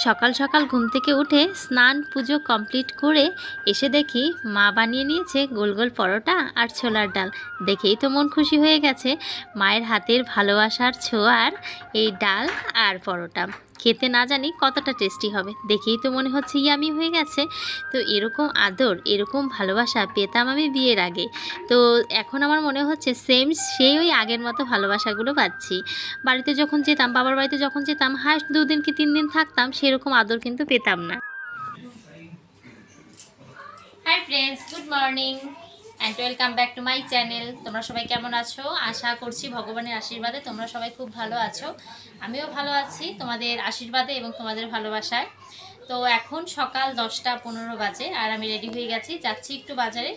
সকাল সকাল ঘুম থেকে উঠে স্নান পুজো কমপ্লিট করে এসে দেখি মা বানিয়ে নিয়েছে গোল গোল পরোটা আর ছোলার ডাল। দেখেই তো মন খুশি হয়ে গেছে। মায়ের হাতের ভালোবাসার ছোঁয়ার এই ডাল আর পরোটা খেতে না জানি কতটা টেস্টি হবে, দেখেই তো মনে হচ্ছে ইয়ামি হয়ে গেছে। তো এরকম আদর এরকম ভালোবাসা পেতাম আমি বিয়ের আগে, তো এখন আমার মনে হচ্ছে সেম সেই ওই আগের মতো ভালোবাসাগুলো পাচ্ছি। বাড়িতে যখন যেতাম, বাবার বাড়িতে যখন যেতাম, হাস্ট 2 দিন কি 3 দিন থাকতাম, সেরকম আদর কিন্তু পেতাম না। Hi friends, good morning and welcome back to my channel. তোমরা সবাই কেমন আছো? আশা করছি ভগবানের আশীর্বাদে তোমরা সবাই খুব ভালো আছো। আমিও ভালো আছি তোমাদের আশীর্বাদে এবং তোমাদের ভালোবাসায়। তো এখন সকাল 10টা 15 বাজে আর আমি রেডি হয়ে গেছি, যাচ্ছি একটু বাজারে।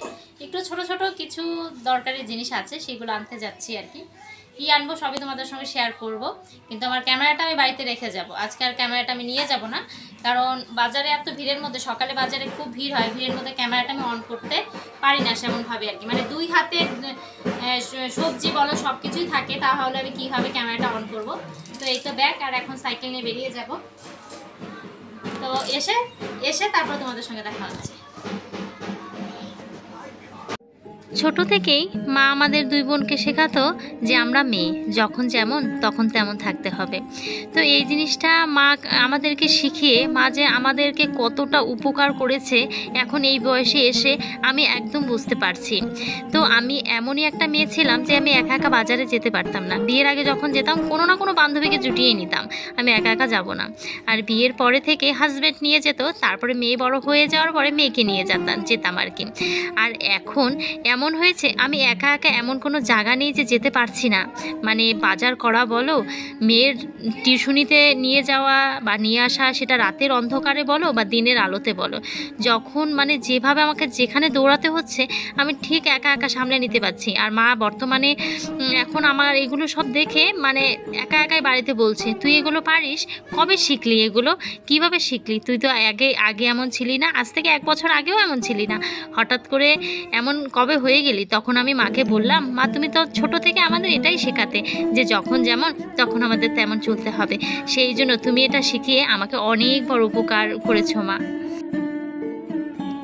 একটু ছোট ছোট কিছু দরকারি জিনিস আছে, সেগুলো আনতে যাচ্ছি আর কি। কী আনবো সবই তোমাদের সঙ্গে শেয়ার করব, কিন্তু আমার ক্যামেরাটা আমি বাড়িতে রেখে যাব। আজকে আর ক্যামেরাটা আমি নিয়ে যাব না, কারণ বাজারে এত ভিড়ের মধ্যে, সকালে বাজারে খুব ভিড় হয়, ভিড়ের মধ্যে ক্যামেরাটা আমি অন করতে পারি না সেমনভাবে আর কি। মানে 2 হাতে সবজি বলো সব কিছুই থাকে, তাহলে আমি কীভাবে ক্যামেরাটা অন করব। তো এই তো ব্যাগ, আর এখন সাইকেল নিয়ে বেরিয়ে যাব। তো এসে তারপর তোমাদের সঙ্গে দেখা হচ্ছে। ছোট থেকেই মা আমাদের 2 বোনকে শেখাতো যে আমরা মেয়ে, যখন যেমন তখন তেমন থাকতে হবে। তো এই জিনিসটা মা আমাদেরকে শিখিয়ে, মা যে আমাদেরকে কতটা উপকার করেছে এখন এই বয়সে এসে আমি একদম বুঝতে পারছি। তো আমি এমনই একটা মেয়ে ছিলাম যে আমি একা একা বাজারে যেতে পারতাম না। বিয়ের আগে যখন যেতাম কোনো না কোনো বান্ধবীকে জুটিয়ে নিতাম, আমি একা একা যাব না। আর বিয়ের পরে থেকে হাজব্যান্ড নিয়ে যেত, তারপরে মেয়ে বড় হয়ে যাওয়ার পরে মেয়েকে নিয়ে যেতাম আর কি। আর এখন এমন হয়েছে আমি একা একা এমন কোনো জায়গা নেই যে যেতে পারছি না। মানে বাজার করা বলো, মেয়ের টিউশনিতে নিয়ে যাওয়া বা নিয়ে আসা, সেটা রাতের অন্ধকারে বলো বা দিনের আলোতে বলো, যখন মানে যেভাবে আমাকে যেখানে দৌড়াতে হচ্ছে আমি ঠিক একা একা সামলে নিতে পারছি। আর মা বর্তমানে এখন আমার এগুলো সব দেখে মানে একা একাই বাড়িতে বলছে, তুই এগুলো পারিস? কবে শিখলি এগুলো? কিভাবে শিখলি? তুই তো আগে এমন ছিলি না, আজ থেকে 1 বছর আগেও এমন ছিলি না, হঠাৎ করে এমন কবে হয়ে গেলি? তখন আমি মাকে বললাম, মা তুমি তো ছোট থেকে আমাদের এটাই শেখাতে যে যখন যেমন তখন আমাদের তেমন চলতে হবে, সেই জন্য তুমি এটা শিখিয়ে আমাকে অনেক বড় উপকার করেছো মা।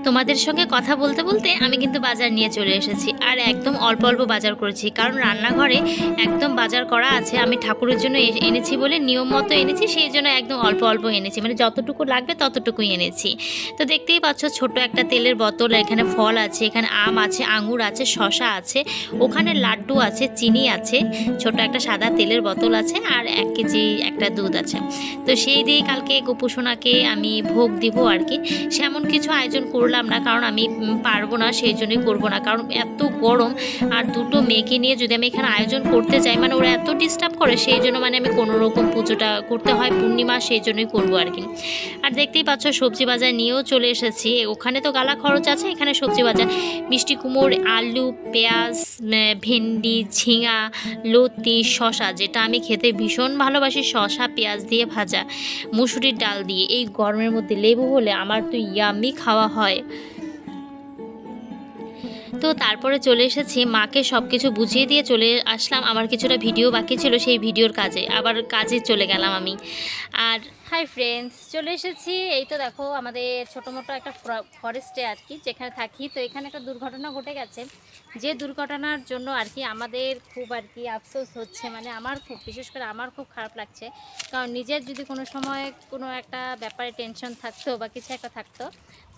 তোমাদের সঙ্গে কথা বলতে বলতে আমি কিন্তু বাজার নিয়ে চলে এসেছি, আর একদম অল্প অল্প বাজার করেছি, কারণ রান্নাঘরে একদম বাজার করা আছে। আমি ঠাকুরের জন্য এনেছি বলে নিয়ম মতো এনেছি, সেই জন্য একদম অল্প অল্প এনেছি, মানে যতটুকু লাগবে ততটুকুই এনেছি। তো দেখতেই পাচ্ছ ছোট একটা তেলের বোতল, এখানে ফল আছে, এখানে আম আছে, আঙুর আছে, শশা আছে, ওখানে লাড্ডু আছে, চিনি আছে, ছোট একটা সাদা তেলের বোতল আছে, আর 1 কেজি একটা দুধ আছে। তো সেই দিয়ে কালকে গোপুসোনাকে আমি ভোগ দিব আর কি। সেমন কিছু আয়োজন করলাম না, কারণ আমি পারবো না, সেই জন্যই করবো না, কারণ এত গরম। আর 2টো মেয়েকে নিয়ে যদি আমি এখানে আয়োজন করতে যাই, মানে ওরা এত ডিস্টার্ব করে, সেই জন্য মানে আমি কোনো রকম পুজোটা করতে হয় পূর্ণিমা, সেই জন্যই করবো আর কি। আর দেখতেই পাচ্ছ সবজি বাজার নিয়েও চলে এসেছি। ওখানে তো গালা খরচ আছে, এখানে সবজি বাজার মিষ্টি কুমড়, আলু, পেঁয়াজ, ভেন্ডি, ঝিঙা, লতি, শশা, যেটা আমি খেতে ভীষণ ভালোবাসি, শশা পেঁয়াজ দিয়ে ভাজা, মুসুরির ডাল দিয়ে, এই গরমের মধ্যে লেবু হলে আমার তো ইয়ামি খাওয়া হয়। তো তারপরে চলে এসেছি, মাকে সব কিছু বুঝিয়ে দিয়ে চলে আসলাম। আমার কিছুটা ভিডিও বাকি ছিল, সেই ভিডিওর কাজে চলে গেলাম আমি। আর হাই ফ্রেন্ডস, চলে এসেছি। এই তো দেখো আমাদের ছোটো মোটো একটা ফরেস্টে আর কি যেখানে থাকি। তো এখানে একটা দুর্ঘটনা ঘটে গেছে, যে দুর্ঘটনার জন্য আর কি আমাদের খুব আর কি আফসোস হচ্ছে। মানে আমার খুব, বিশেষ করে আমার খুব খারাপ লাগছে, কারণ নিজের যদি কোনো সময় কোনো একটা ব্যাপারে টেনশন থাকতো বা কিছু একটা থাকতো,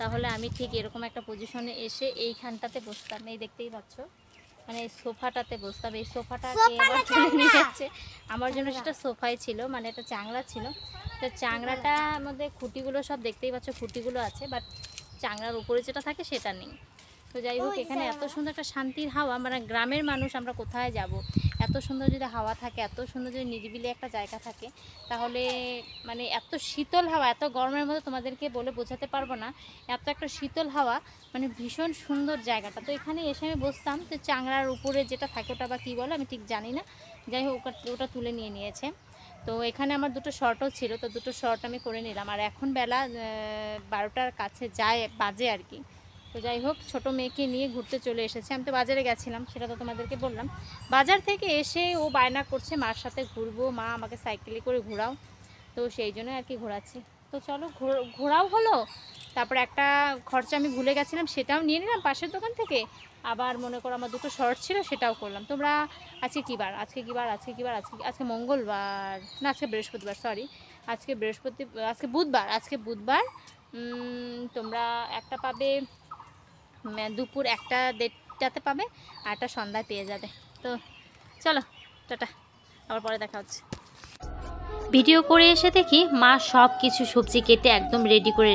তাহলে আমি ঠিক এরকম একটা পজিশনে এসে এইখানটাতে বসতাম। এই দেখতেই পাচ্ছ, মানে এই সোফাটাতে বসতাম। এই সোফাটাকে আবার তুলে নিয়ে যাচ্ছে, আমার জন্য সেটা সোফাই ছিল, মানে একটা চাংড়া ছিল। তো চাংড়াটার মধ্যে খুঁটিগুলো সব দেখতেই পাচ্ছ, খুঁটিগুলো আছে, বাট চাংড়ার উপরে যেটা থাকে সেটা নেই। তো যাই হোক, এখানে এত সুন্দর একটা শান্তির হাওয়া, মানে গ্রামের মানুষ আমরা কোথায় যাব, এত সুন্দর যদি হাওয়া থাকে, এত সুন্দর যদি নিরিবিলি একটা জায়গা থাকে, তাহলে মানে এত শীতল হাওয়া, এত গরমের মধ্যে তোমাদেরকে বলে বোঝাতে পারবো না, এত একটা শীতল হাওয়া, মানে ভীষণ সুন্দর জায়গাটা। তো এখানে এসে আমি বসতাম। তো চাংড়ার উপরে যেটা থাকে ওটা বা কী বলে আমি ঠিক জানি না, যাই হোক ওটা তুলে নিয়েছে। তো এখানে আমার 2টো শর্টও ছিল, তো 2টো শর্ট আমি করে নিলাম। আর এখন বেলা 12টার কাছে বাজে আর কি। তো যাই হোক, ছোটো মেয়েকে নিয়ে ঘুরতে চলে এসেছি। আমি তো বাজারে গেছিলাম, সেটা তো তোমাদেরকে বললাম। বাজার থেকে এসে ও বায়না করছে মার সাথে ঘুরবো, মা আমাকে সাইকেলে করে ঘোরাও। তো সেই জন্য আর কি ঘোরাচ্ছি। তো চলো, ঘোরাও হলো। তারপরে একটা খরচা আমি ভুলে গেছিলাম, সেটাও নিয়ে নিলাম পাশের দোকান থেকে। আবার মনে করো আমার দুটো শর্ট ছিল, সেটাও করলাম। তোমরা আজকে কী বার? আজকে মঙ্গলবার না, আজকে বৃহস্পতিবার, সরি। আজকে বুধবার। তোমরা একটা পাবে দুপুর 1-1:30টাতে পাবে, আর একটা সন্ধ্যায় পেয়ে যাবে। তো চলো, টাটা, আবার পরে দেখা হচ্ছে। ভিডিও করে এসে দেখি মা সব কিছু সবজি কেটে একদম রেডি করে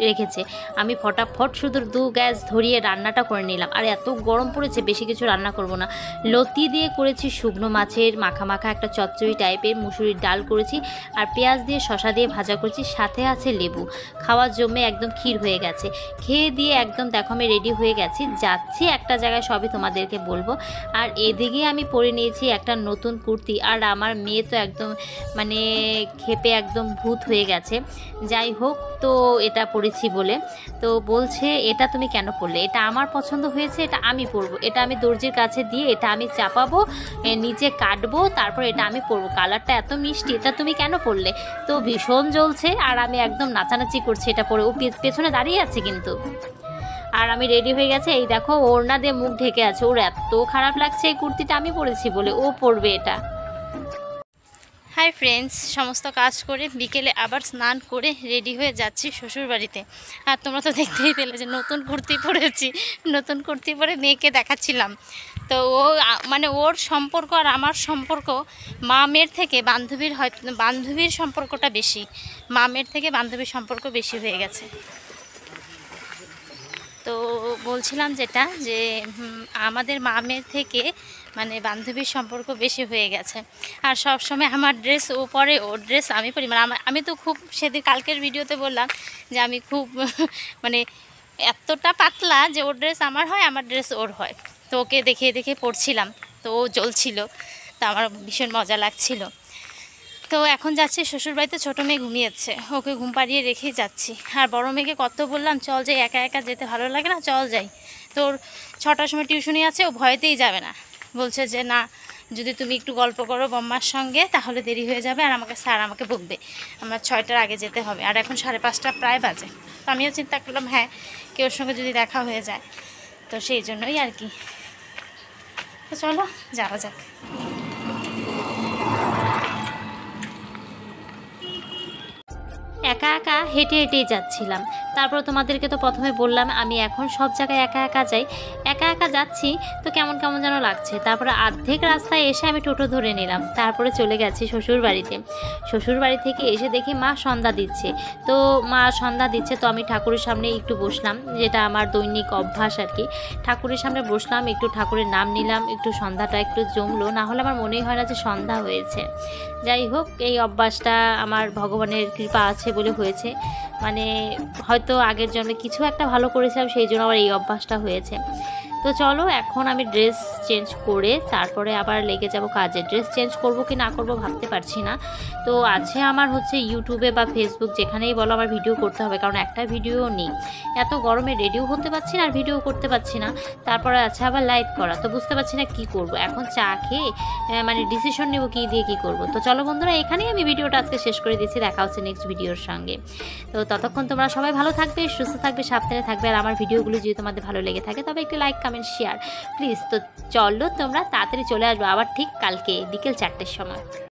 রেখেছে। আমি ফটাফট শুধু 2 গ্যাস ধরিয়ে রান্নাটা করে নিলাম। আর এত গরম পড়েছে, বেশি কিছু রান্না করব না। লতি দিয়ে করেছি শুকনো মাছের মাখা একটা চচ্চড়ি টাইপের, মুসুরির ডাল করেছি, আর পেঁয়াজ দিয়ে শসা দিয়ে ভাজা করেছি, সাথে আছে লেবু। খাওয়ার জন্যে একদম ক্ষীর হয়ে গেছে। খেয়ে দিয়ে একদম দেখো আমি রেডি হয়ে গেছি, যাচ্ছি একটা জায়গায়, সবই তোমাদেরকে বলবো। আর এদিকে আমি পরে নিয়েছি একটা নতুন কুর্তি, আর আমার মেয়ে তো একদম মানে খেপে একদম ভূত হয়ে গেছে। যাই হোক, তো এটা পরেছি বলে তো বলছে এটা তুমি কেন পরলে? এটা আমার পছন্দ হয়েছে, এটা আমি পরবো। এটা আমি দর্জির কাছে দিয়ে এটা আমি চাপাবো, নিচে কাটবো, তারপর এটা আমি পরবো। কালারটা এত মিষ্টি, এটা তুমি কেন পরলে? তো ভীষণ জ্বলছে, আর আমি একদম নাচানাচি করছি এটা পরে। ও পেছনে দাঁড়িয়ে আছে কিন্তু। আর আমি রেডি হয়ে গেছে, এই দেখো ওড়না দিয়ে মুখ ঢেকে আছে। ওর এত খারাপ লাগছে এই কুর্তিটা আমি পরেছি বলে, ও পরবে এটা। হাই ফ্রেন্ডস, সমস্ত কাজ করে বিকেলে আবার স্নান করে রেডি হয়ে যাচ্ছি শ্বশুরবাড়িতে। আর তোমরা তো দেখতেই পেলে যে নতুন কুর্তি পরেছি। নতুন কুর্তি পরে মেয়েকে দেখাচ্ছিলাম। তো ও মানে ওর সম্পর্ক আর আমার সম্পর্ক মা মেয়ের থেকে বান্ধবীর সম্পর্কটা বেশি। মা মেয়ের থেকে বান্ধবীর সম্পর্ক বেশি হয়ে গেছে। তো বলছিলাম যেটা, যে আমাদের মা মেয়ের থেকে মানে বান্ধবীর সম্পর্ক বেশি হয়ে গেছে। আর সব সময় আমার ড্রেস ও পরে, ওর ড্রেস আমি পরি। মানে আমি তো খুব, সেদিন কালকের ভিডিওতে বললাম যে আমি খুব মানে এতটা পাতলা যে ওর ড্রেস আমার হয়, আমার ড্রেস ওর হয়। তো ওকে দেখে পরছিলাম, তো ও জ্বলছিল। তো আমার ভীষণ মজা লাগছিল। তো এখন যাচ্ছি শ্বশুরবাড়িতে। ছোটো মেয়ে ঘুমিয়েছে, ওকে ঘুম পাড়িয়ে রেখেই যাচ্ছি। আর বড় মেয়েকে কত বললাম চল যাই, একা একা যেতে ভালো লাগে না, চল যাই। তোর 6টার সময় টিউশনি আছে, ও ভয়তেই যাবে না। বলছে যে না, যদি তুমি একটু গল্প করো বম্মার সঙ্গে তাহলে দেরি হয়ে যাবে, আর স্যার আমাকে বকবে, আমার 6টার আগে যেতে হবে। আর এখন 5:30 প্রায় বাজে। তো আমিও চিন্তা করলাম হ্যাঁ, কেউর সঙ্গে যদি দেখা হয়ে যায়, তো সেই জন্যই আর কি। তো চলো যাওয়া যাক। একা একা হেঁটেই যাচ্ছিলাম। তারপর তোমাদেরকে তো প্রথমে বললাম আমি এখন সব জায়গায় একা যাই। একা যাচ্ছি তো কেমন যেন লাগছে। তারপরে অর্ধেক রাস্তায় এসে আমি টোটো ধরে নিলাম। তারপরে চলে গেছি শ্বশুরবাড়িতে। শ্বশুরবাড়ি থেকে এসে দেখি মা সন্ধ্যা দিচ্ছে। তো আমি ঠাকুরের সামনে একটু বসলাম, যেটা আমার দৈনিক অভ্যাস আর কি। ঠাকুরের সামনে বসলাম, একটু ঠাকুরের নাম নিলাম, একটু সন্ধ্যাটা একটু জমলো, না হলে আমার মনেই হয় না যে সন্ধ্যা হয়েছে। যাই হোক, এই অভ্যাসটা আমার ভগবানের কৃপা আছে বলে হয়েছে। মানে হয়তো আগের জন্মে কিছু একটা ভালো করেছিলাম, সেই জন্য আমার এই অভ্যাসটা হয়েছে। তো চলো, এখন আমি ড্রেস চেঞ্জ করে তারপরে আবার লেগে যাব কাজে। ড্রেস চেঞ্জ করব কি না করব ভাবতে পারছি না। তো আছে আমার হচ্ছে ইউটিউবে বা ফেসবুক, যেখানেই বলো আমার ভিডিও করতে হবে, কারণ একটা ভিডিও নেই। এত গরমে রেডিও হতে পারছি না, আর ভিডিও করতে পারছি না। তারপরে আছে আবার লাইভ করা, তো বুঝতে পারছি না কি করব। এখন চা খেয়ে মানে ডিসিশন নেব কী দিয়ে কী করব। তো চলো বন্ধুরা, এখানেই আমি ভিডিওটা আজকে শেষ করে দিচ্ছি। দেখা হচ্ছে নেক্সট ভিডিওর সঙ্গে। তো ততক্ষণ তোমরা সবাই ভালো থাকবে, সুস্থ থাকবে, সাবধানে থাকবে। আর আমার ভিডিওগুলো যদি তোমাদের ভালো লেগে থাকে তবে একটু লাইক, কমেন্ট, শেয়ার প্লিজ। তো চলো তোমরা তাড়াতাড়ি চলে আসবে আবার ঠিক কালকে বিকেল 4টের সময়।